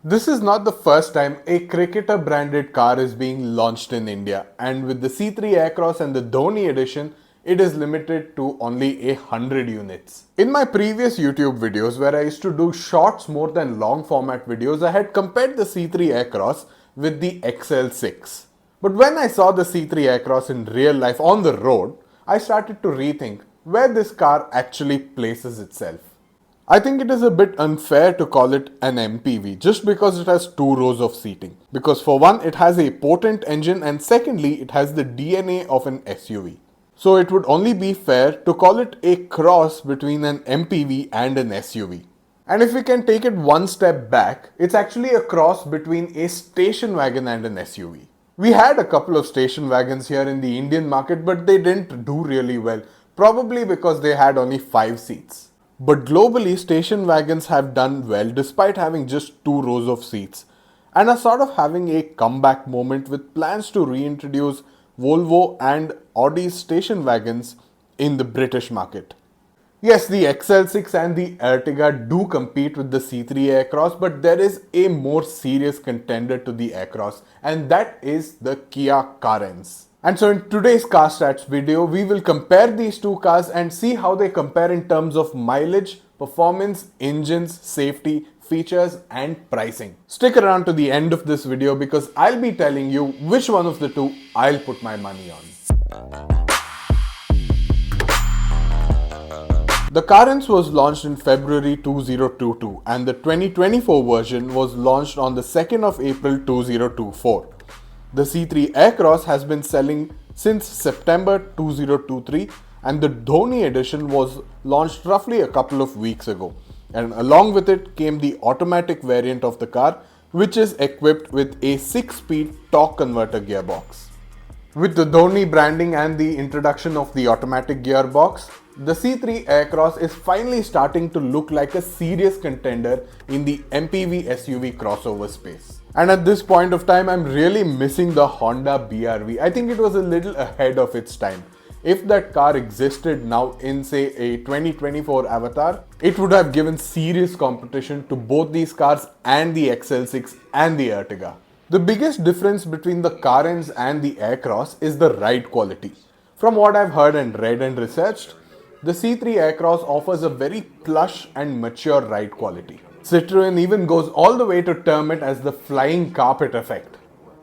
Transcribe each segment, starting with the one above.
This is not the first time a cricketer branded car is being launched in India, and with the C3 Aircross and the Dhoni edition, it is limited to only 100 units. In my previous YouTube videos where I used to do shorts more than long format videos, I had compared the C3 Aircross with the XL6. But when I saw the C3 Aircross in real life on the road, I started to rethink where this car actually places itself. I think it is a bit unfair to call it an MPV just because it has two rows of seating. Because for one, it has a potent engine, and secondly, it has the DNA of an SUV. So it would only be fair to call it a cross between an MPV and an SUV. And if we can take it one step back, it's actually a cross between a station wagon and an SUV. We had a couple of station wagons here in the Indian market, but they didn't do really well, probably because they had only 5 seats. But globally, station wagons have done well despite having just 2 rows of seats, and are sort of having a comeback moment with plans to reintroduce Volvo and Audi's station wagons in the British market. Yes, the XL6 and the Ertiga do compete with the C3 Aircross, but there is a more serious contender to the Aircross, and that is the Kia Carens. And so in today's CarStats video, we will compare these two cars and see how they compare in terms of mileage, performance, engines, safety, features and pricing. Stick around to the end of this video because I'll be telling you which one of the two I'll put my money on. The Carens was launched in February 2022 and the 2024 version was launched on the 2nd of April 2024. The C3 Aircross has been selling since September 2023 and the Dhoni edition was launched roughly a couple of weeks ago. And along with it came the automatic variant of the car, which is equipped with a 6-speed torque converter gearbox. With the Dhoni branding and the introduction of the automatic gearbox, the C3 Aircross is finally starting to look like a serious contender in the MPV SUV crossover space. And at this point of time, I'm really missing the Honda BRV. I think it was a little ahead of its time. If that car existed now in say a 2024 avatar, it would have given serious competition to both these cars and the XL6 and the Ertiga. The biggest difference between the Carens and the Aircross is the ride quality. From what I've heard and read and researched, the C3 Aircross offers a very plush and mature ride quality. Citroen even goes all the way to term it as the flying carpet effect.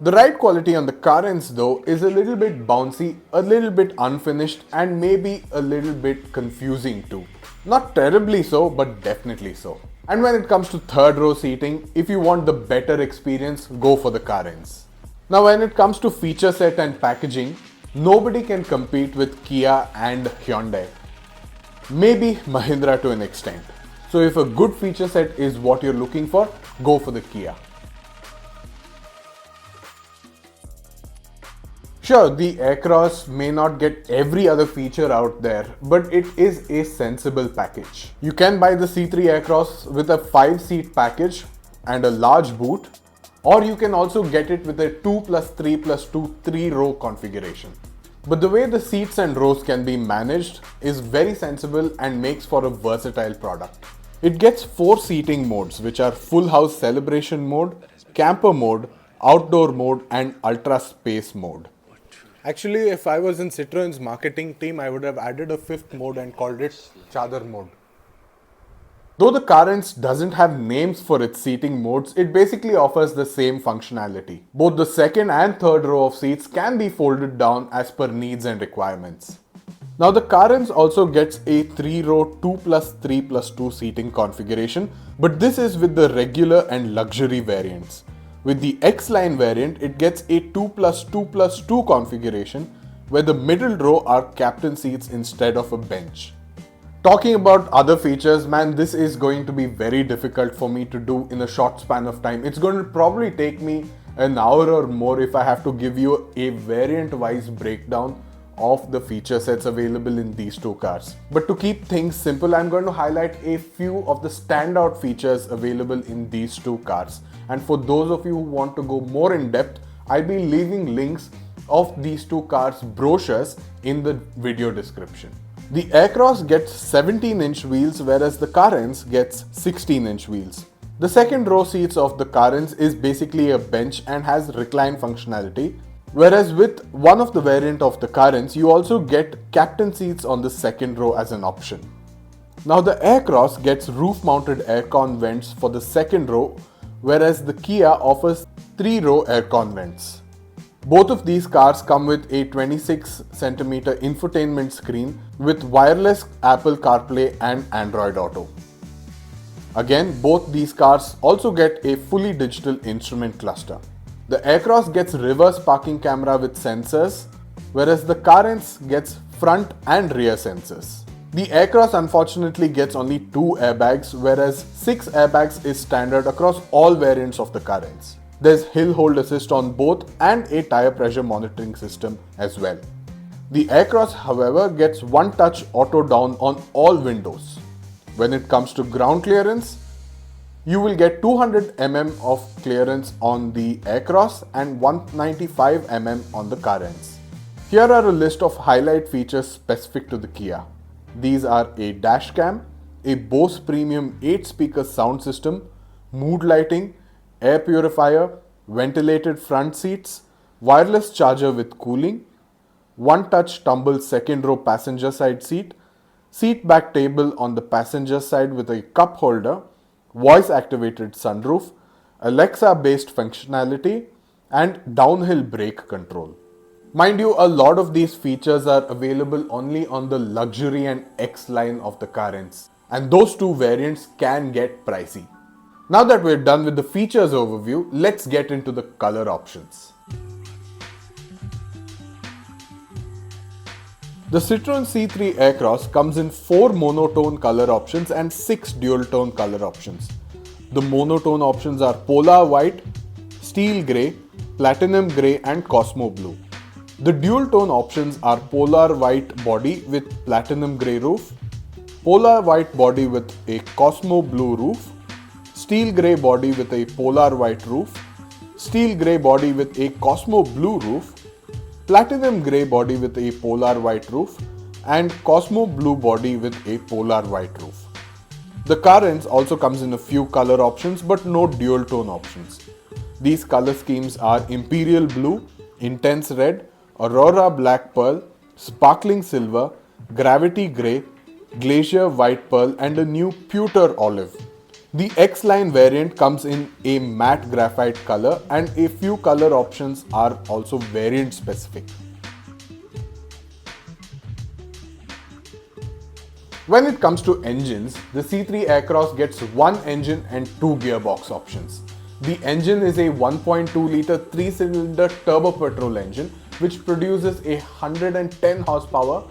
The ride quality on the Carens though is a little bit bouncy, a little bit unfinished and maybe a little bit confusing too. Not terribly so, but definitely so. And when it comes to third row seating, if you want the better experience, go for the Carens. Now when it comes to feature set and packaging, nobody can compete with Kia and Hyundai. Maybe Mahindra to an extent. So if a good feature set is what you're looking for, go for the Kia. Sure, the Aircross may not get every other feature out there, but it is a sensible package. You can buy the C3 Aircross with a 5-seat package and a large boot, or you can also get it with a 2+3+2 3-row configuration. But the way the seats and rows can be managed is very sensible and makes for a versatile product. It gets 4 seating modes, which are full house celebration mode, camper mode, outdoor mode and ultra space mode. Actually, if I was in Citroen's marketing team, I would have added a 5th mode and called it Chadar mode. Though the Carens doesn't have names for its seating modes, it basically offers the same functionality. Both the second and third row of seats can be folded down as per needs and requirements. Now the Carens also gets a 3-row 2+3+2 seating configuration, but this is with the regular and luxury variants. With the X-Line variant, it gets a 2+2+2 configuration where the middle row are captain seats instead of a bench. Talking about other features, man, this is going to be very difficult for me to do in a short span of time. It's going to probably take me an hour or more if I have to give you a variant-wise breakdown of the feature sets available in these two cars. But to keep things simple, I'm going to highlight a few of the standout features available in these two cars. And for those of you who want to go more in depth, I'll be leaving links of these two cars' brochures in the video description. The Aircross gets 17-inch wheels, whereas the Carens gets 16-inch wheels. The second row seats of the Carens is basically a bench and has recline functionality, whereas with one of the variant of the Carens, you also get captain seats on the second row as an option. Now the Aircross gets roof-mounted aircon vents for the second row, whereas the Kia offers 3-row aircon vents. Both of these cars come with a 26cm infotainment screen with wireless Apple CarPlay and Android Auto. Again, both these cars also get a fully digital instrument cluster. The Aircross gets reverse parking camera with sensors, whereas the Carens gets front and rear sensors. The Aircross unfortunately gets only 2 airbags, whereas 6 airbags is standard across all variants of the Carens. There's hill hold assist on both and a tire pressure monitoring system as well. The Aircross, however, gets one-touch auto down on all windows. When it comes to ground clearance, you will get 200 mm of clearance on the Aircross and 195 mm on the Carens. Here are a list of highlight features specific to the Kia. These are a dash cam, a Bose Premium 8-speaker sound system, mood lighting, air purifier, ventilated front seats, wireless charger with cooling, one-touch tumble second row passenger side seat, seat back table on the passenger side with a cup holder, voice activated sunroof, Alexa based functionality, and downhill brake control. Mind you, a lot of these features are available only on the luxury and X line of the Carens, and those two variants can get pricey. Now that we're done with the features overview, let's get into the color options. The Citroen C3 Aircross comes in 4 monotone color options and 6 dual tone color options. The monotone options are Polar White, Steel Grey, Platinum Grey and Cosmo Blue. The dual tone options are Polar White body with Platinum Grey roof, Polar White body with a Cosmo Blue roof, Steel Grey body with a Polar White roof, Steel Grey body with a Cosmo Blue roof, Platinum Grey body with a Polar White roof, and Cosmo Blue body with a Polar White roof. The Carens also comes in a few color options but no dual tone options. These color schemes are Imperial Blue, Intense Red, Aurora Black Pearl, Sparkling Silver, Gravity Grey, Glacier White Pearl and a new Pewter Olive. The X-Line variant comes in a matte graphite color and a few color options are also variant specific. When it comes to engines, the C3 Aircross gets 1 engine and 2 gearbox options. The engine is a 1.2 litre 3-cylinder turbo petrol engine which produces a 110 horsepower,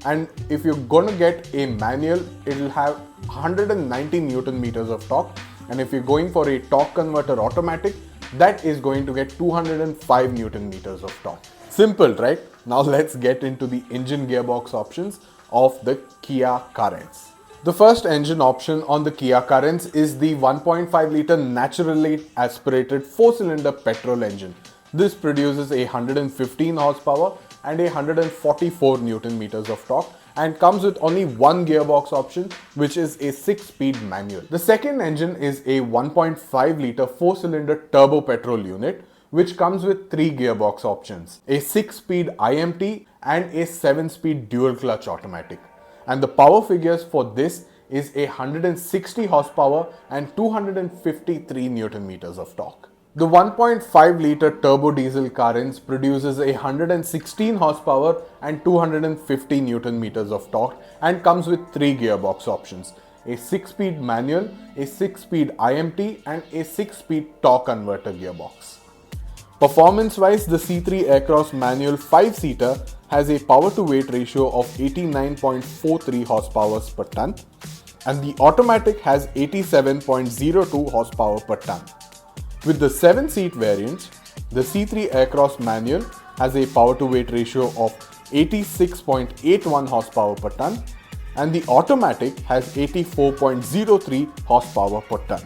and if you're gonna get a manual, it'll have 190 Newton meters of torque, and if you're going for a torque converter automatic, that is going to get 205 Newton meters of torque. Simple, right? Now let's get into the engine gearbox options of the Kia Carens. The first engine option on the Kia Carens is the 1.5 litre naturally aspirated 4-cylinder petrol engine. This produces a 115 horsepower and a 144 Newton meters of torque and comes with only one gearbox option, which is a 6-speed manual. The second engine is a 1.5 litre 4-cylinder turbo petrol unit, which comes with 3 gearbox options, a 6-speed IMT and a 7-speed dual clutch automatic. And the power figures for this is a 160 horsepower and 253 Newton meters of torque. The 1.5 litre turbo diesel Carens produces a 116 horsepower and 250 Newton meters of torque and comes with 3 gearbox options, a 6-speed manual, a 6-speed IMT and a 6-speed torque converter gearbox. Performance-wise, the C3 Aircross manual 5-seater has a power-to-weight ratio of 89.43 horsepower per ton and the automatic has 87.02 horsepower per ton. With the 7-seat variant, the C3 Aircross manual has a power-to-weight ratio of 86.81 horsepower per ton and the automatic has 84.03 horsepower per ton.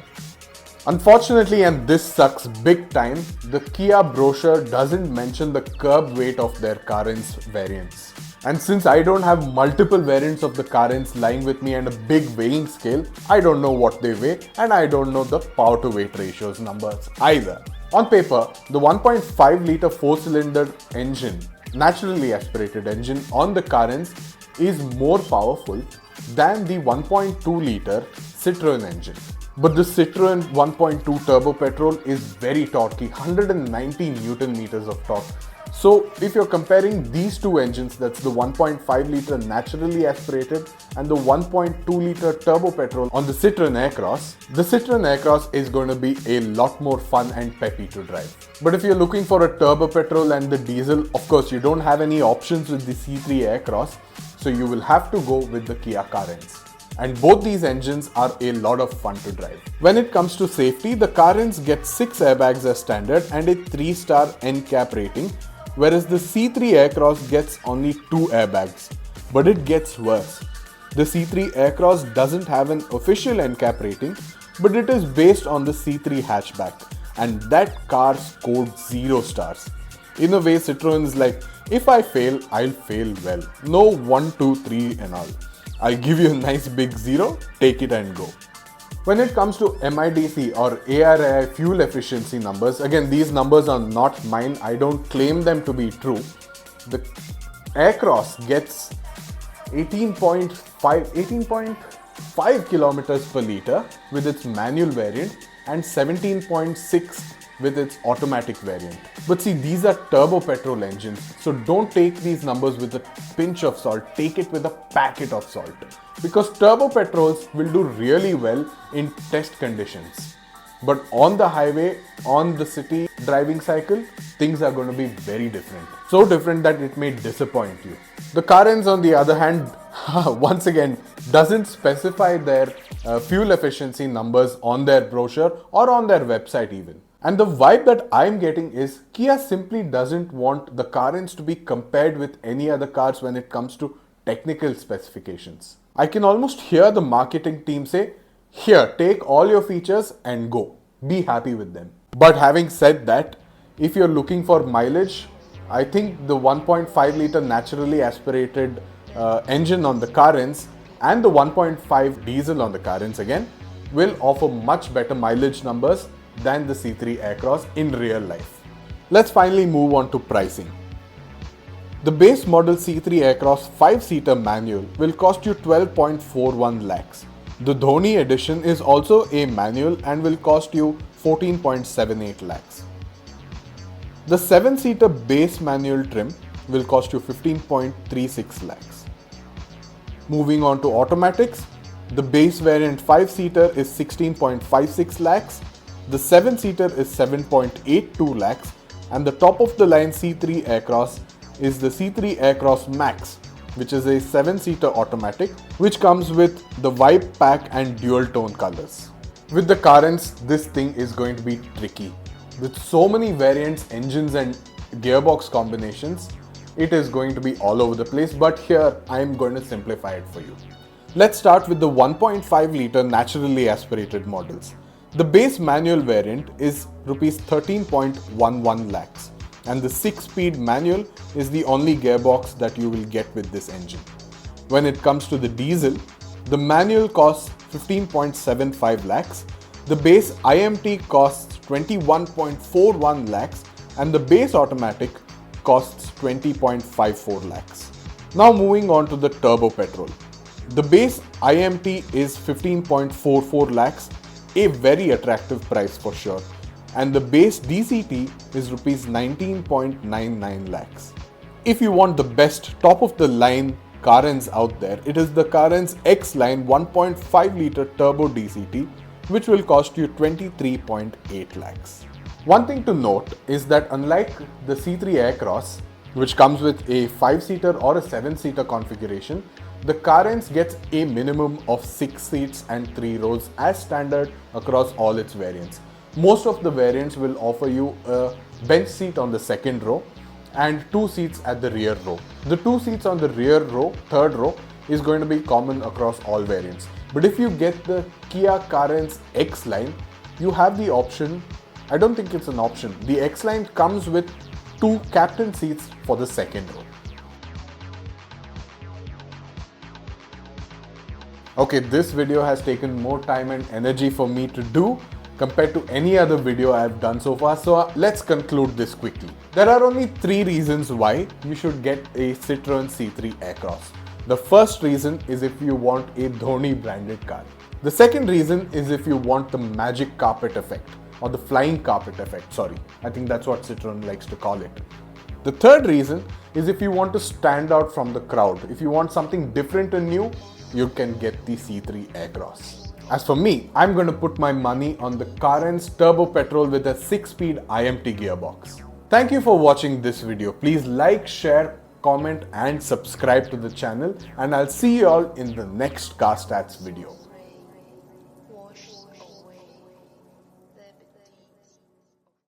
Unfortunately, and this sucks big time, the Kia brochure doesn't mention the curb weight of their Carens variants. And since I don't have multiple variants of the Carens lying with me and a big weighing scale, I don't know what they weigh and I don't know the power to weight ratios numbers either. On paper, the 1.5 litre 4-cylinder engine, naturally aspirated engine on the Carens is more powerful than the 1.2 litre Citroen engine. But the Citroen 1.2 turbo petrol is very torquey, 190 Newton meters of torque. So if you're comparing these two engines, that's the 1.5 litre naturally aspirated and the 1.2 litre turbo petrol on the Citroen Aircross, the Citroen Aircross is going to be a lot more fun and peppy to drive. But if you're looking for a turbo petrol and the diesel, of course you don't have any options with the C3 Aircross, so you will have to go with the Kia Carens. And both these engines are a lot of fun to drive. When it comes to safety, the Carens get 6 airbags as standard and a 3-star NCAP rating, whereas the C3 Aircross gets only 2 airbags. But it gets worse. The C3 Aircross doesn't have an official NCAP rating, but it is based on the C3 hatchback, and that car scored 0 stars. In a way, Citroen is like, if I fail, I'll fail well. No 1, 2, 3 and all. I'll give you a nice big 0, take it and go. When it comes to MIDC or ARAI fuel efficiency numbers, again these numbers are not mine, I don't claim them to be true. The Aircross gets 18.5 kilometers per litre with its manual variant and 17.6 with its automatic variant. But see, these are turbo petrol engines, so don't take these numbers with a pinch of salt, take it with a packet of salt. Because turbo petrols will do really well in test conditions. But on the highway, on the city driving cycle, things are going to be very different. So different that it may disappoint you. The Carens, on the other hand, once again, doesn't specify their fuel efficiency numbers on their brochure or on their website even. And the vibe that I'm getting is Kia simply doesn't want the Carens to be compared with any other cars when it comes to technical specifications. I can almost hear the marketing team say, here, take all your features and go. Be happy with them. But having said that, if you're looking for mileage, I think the 1.5 litre naturally aspirated engine on the Carens and the 1.5 diesel on the Carens again will offer much better mileage numbers than the C3 Aircross in real life. Let's finally move on to pricing. The base model C3 Aircross 5-seater manual will cost you 12.41 lakhs. The Dhoni edition is also a manual and will cost you 14.78 lakhs. The 7-seater base manual trim will cost you 15.36 lakhs. Moving on to automatics, the base variant 5-seater is 16.56 lakhs. The 7-seater is 7.82 lakhs and the top of the line C3 Aircross is the C3 Aircross Max, which is a 7-seater automatic which comes with the Vibe Pack and dual tone colors. With the Carens, this thing is going to be tricky. With so many variants, engines and gearbox combinations, it is going to be all over the place, but here I am going to simplify it for you. Let's start with the 1.5 litre naturally aspirated models. The base manual variant is Rs 13.11 lakhs and the 6-speed manual is the only gearbox that you will get with this engine. When it comes to the diesel, the manual costs 15.75 lakhs, the base IMT costs 21.41 lakhs and the base automatic costs 20.54 lakhs. Now moving on to the turbo petrol. The base IMT is 15.44 lakhs, a very attractive price for sure, and the base DCT is Rs 19.99 lakhs. If you want the best top of the line Carens out there, it is the Carens X-Line 1.5 litre turbo DCT, which will cost you 23.8 lakhs. One thing to note is that unlike the C3 Aircross, which comes with a 5-seater or a 7-seater configuration, the Carens gets a minimum of 6 seats and 3 rows as standard across all its variants. Most of the variants will offer you a bench seat on the second row and 2 seats at the rear row. The 2 seats on the rear row, third row, is going to be common across all variants. But if you get the Kia Carens X-Line, you have the option, I don't think it's an option, the X-Line comes with 2 captain seats for the second row. Okay, this video has taken more time and energy for me to do compared to any other video I've done so far, so let's conclude this quickly. There are only 3 reasons why you should get a Citroen C3 Aircross. The first reason is if you want a Dhoni branded car. The second reason is if you want the magic carpet effect, or the flying carpet effect, sorry. I think that's what Citroen likes to call it. The third reason is if you want to stand out from the crowd. If you want something different and new, you can get the C3 Aircross. As for me, I'm going to put my money on the Carens turbo petrol with a 6-speed IMT gearbox. Thank you for watching this video. Please like, share, comment and subscribe to the channel, and I'll see you all in the next CarStats video.